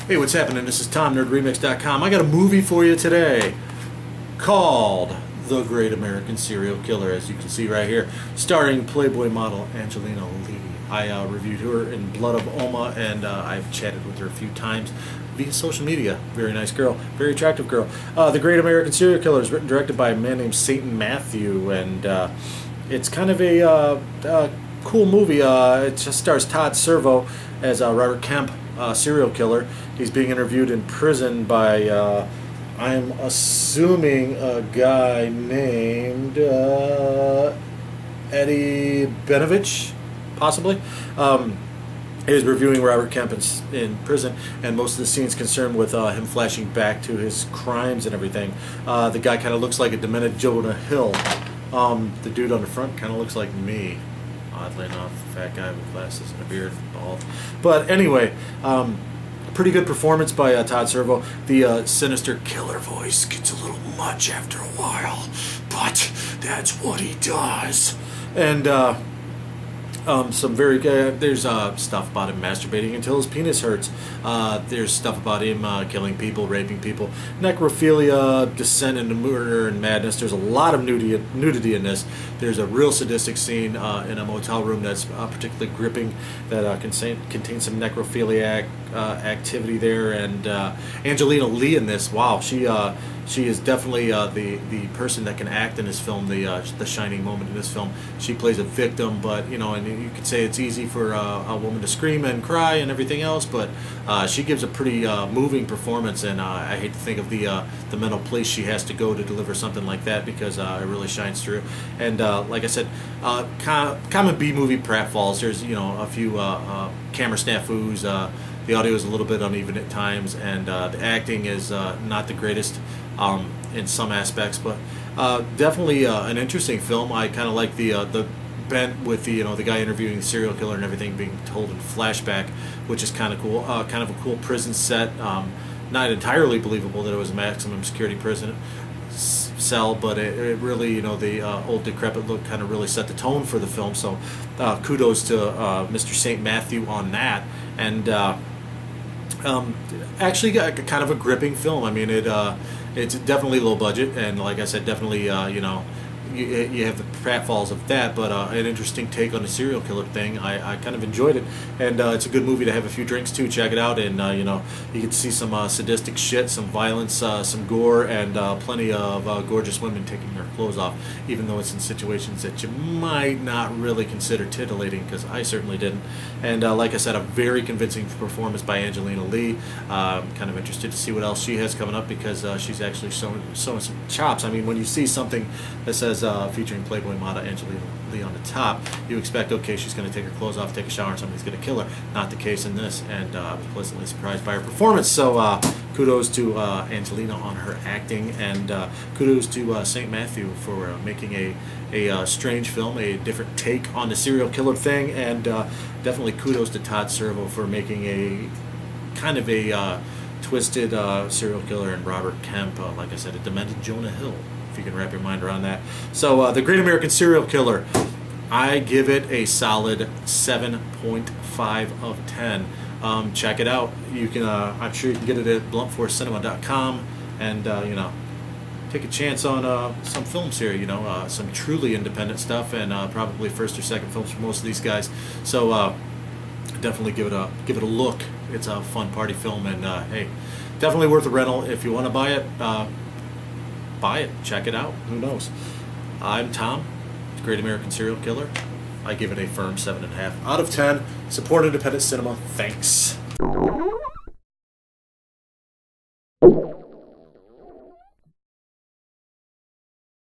Hey, what's happening? This is Tom, NerdRemix.com. I got a movie for you today called The Great American Serial Killer, as you can see right here, starring Playboy model Angelina Lee. I reviewed her in Blood of Oma, and I've chatted with her a few times via social media. Very nice girl, very attractive girl. The Great American Serial Killer is written and directed by a man named Satan Matthew, and it's kind of a cool movie. It just stars Todd Servo as Robert Kemp, serial killer. He's being interviewed in prison by, I'm assuming, a guy named Eddie Benovich, possibly. He's reviewing Robert Kemp in prison, and most of the scene's concerned with him flashing back to his crimes and everything. The guy kind of looks like a demented Jonah Hill. The dude on the front kind of looks like me. Oddly enough, fat guy with glasses and a beard, bald. But anyway, pretty good performance by Todd Servo. The sinister killer voice gets a little much after a while, but that's what he does. And some very good. There's stuff about him masturbating until his penis hurts. There's stuff about him killing people, raping people, necrophilia, descent into murder and madness. There's a lot of nudity in this. There's a real sadistic scene in a motel room that's particularly gripping, that contains some necrophiliac activity there. And Angelina Lee in this, wow, she is definitely the person that can act in this film, the shining moment in this film. She plays a victim, but and you could say it's easy for a woman to scream and cry and everything else, but she gives a pretty moving performance, and I hate to think of the mental place she has to go to deliver something like that, because it really shines through. And like I said, common B-movie pratfalls. There's a few camera snafus. The audio is a little bit uneven at times, and the acting is not the greatest in some aspects, but definitely an interesting film. I kind of like the bent with the guy interviewing the serial killer and everything being told in flashback, which is kind of cool. Kind of a cool prison set. Not entirely believable that it was a maximum security prison cell, but it really, the old decrepit look kind of really set the tone for the film. So kudos to Mr. St. Matthew on that. And actually got kind of a gripping film. I mean, it's definitely low budget, and like I said, definitely you have the pratfalls of that, but an interesting take on the serial killer thing. I kind of enjoyed it, and it's a good movie to have a few drinks to. Check it out, and you can see some sadistic shit, some violence, some gore, and plenty of gorgeous women taking their clothes off, even though it's in situations that you might not really consider titillating, because I certainly didn't. And like I said, a very convincing performance by Angelina Lee. Kind of interested to see what else she has coming up, because she's actually showing some chops. I mean, when you see something that says featuring Playboy model Angelina Lee on the top, you expect, okay, she's going to take her clothes off, take a shower, and somebody's going to kill her. Not the case in this, and I was pleasantly surprised by her performance. So kudos to Angelina on her acting, and kudos to St. Matthew for making a strange film, a different take on the serial killer thing, and definitely kudos to Todd Servo for making a kind of a twisted serial killer and Robert Kemp, like I said, a demented Jonah Hill, if you can wrap your mind around that. So The Great American Serial Killer, I give it a solid 7.5 of 10. Check it out. You can, I'm sure you can get it at bluntforcecinema.com, and take a chance on some films here. Some truly independent stuff, and probably first or second films for most of these guys. So definitely give it a look. It's a fun party film, and hey, definitely worth a rental. If you want to buy it, buy it. Check it out. Who knows? I'm Tom, Great American Serial Killer. I give it a firm 7.5 out of 10. Support independent cinema. Thanks.